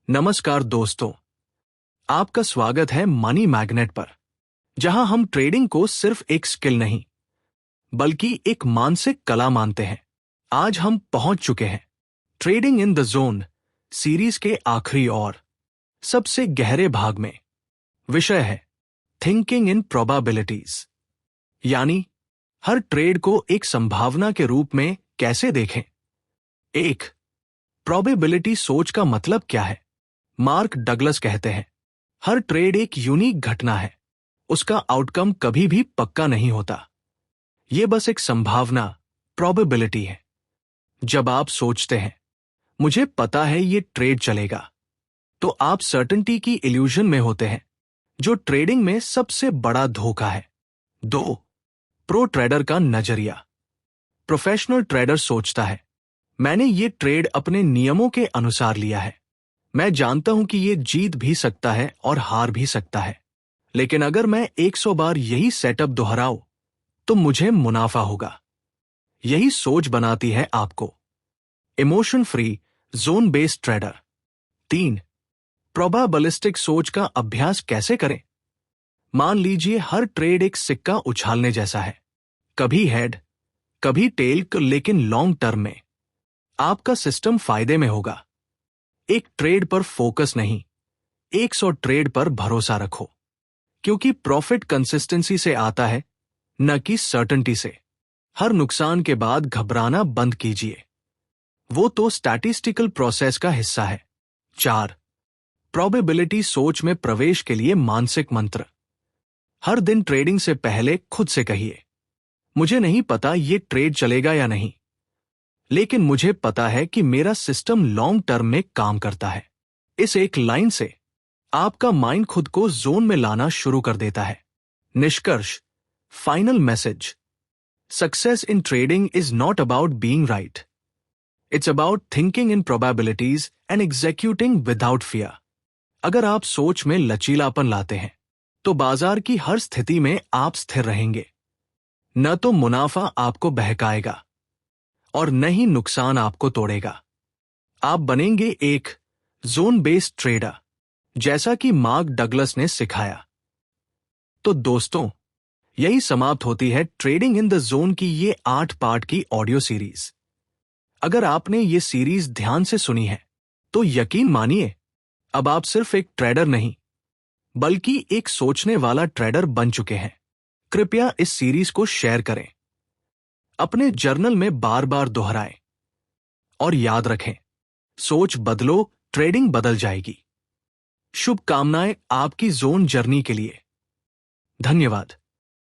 नमस्कार दोस्तों, आपका स्वागत है मनी मैग्नेट पर, जहां हम ट्रेडिंग को सिर्फ एक स्किल नहीं बल्कि एक मानसिक कला मानते हैं। आज हम पहुंच चुके हैं trading in the zone series के आखिरी और सबसे गहरे भाग में। विषय है थिंकिंग इन प्रोबेबिलिटीज, यानी हर ट्रेड को एक संभावना के रूप में कैसे देखें। एक प्रोबेबिलिटी सोच का मतलब क्या है? मार्क डगलस कहते हैं, हर ट्रेड एक यूनिक घटना है, उसका आउटकम कभी भी पक्का नहीं होता। यह बस एक संभावना, प्रोबेबिलिटी है। जब आप सोचते हैं मुझे पता है ये ट्रेड चलेगा, तो आप सर्टेनिटी की इल्यूजन में होते हैं, जो ट्रेडिंग में सबसे बड़ा धोखा है। 2. प्रो ट्रेडर का नजरिया। प्रोफेशनल ट्रेडर सोचता है, मैंने ये ट्रेड अपने नियमों के अनुसार लिया है, मैं जानता हूं कि ये जीत भी सकता है और हार भी सकता है, लेकिन अगर मैं 100 बार यही सेटअप दोहराऊं तो मुझे मुनाफा होगा। यही सोच बनाती है आपको emotion free, zone based trader. 3. Probabilistic सोच का अभ्यास कैसे करें? मान लीजिए हर ट्रेड एक सिक्का उछालने जैसा है, कभी हेड कभी टेल, लेकिन लॉन्ग टर्म में आपका सिस्टम फायदे में होगा। एक ट्रेड पर फोकस नहीं, 100 ट्रेड पर भरोसा रखो, क्योंकि प्रॉफिट कंसिस्टेंसी से आता है, न कि सर्टेनिटी से। हर नुकसान के बाद घबराना बंद कीजिए, वो तो स्टैटिस्टिकल प्रोसेस का हिस्सा है। 4. प्रोबेबिलिटी सोच में प्रवेश के लिए मानसिक मंत्र। हर दिन ट्रेडिंग से पहले खुद से कहिए, मुझे नहीं पता ये ट्रेड चलेगा या नहीं, लेकिन मुझे पता है कि मेरा सिस्टम लॉन्ग टर्म में काम करता है। इस एक लाइन से आपका माइंड खुद को जोन में लाना शुरू कर देता है। निष्कर्ष, final message, success in trading is not about being right, it's about thinking in probabilities and executing without fear. अगर आप सोच में लचीलापन लाते हैं तो बाजार की हर स्थिति में आप स्थिर रहेंगे। न तो मुनाफा आपको बहकाएगा और न ही नुकसान आपको तोड़ेगा। आप बनेंगे एक जोन बेस्ड ट्रेडर, जैसा कि मार्क डगलस ने सिखाया। तो दोस्तों, यही समाप्त होती है ट्रेडिंग इन द जोन की ये 8 पार्ट की ऑडियो सीरीज। अगर आपने ये सीरीज ध्यान से सुनी है तो यकीन मानिए, अब आप सिर्फ एक ट्रेडर नहीं बल्कि एक सोचने वाला ट्रेडर बन चुके हैं। कृपया इस सीरीज को शेयर करें, अपने जर्नल में बार बार दोहराएं और याद रखें, सोच बदलो, ट्रेडिंग बदल जाएगी। शुभकामनाएं आपकी जोन जर्नी के लिए। धन्यवाद।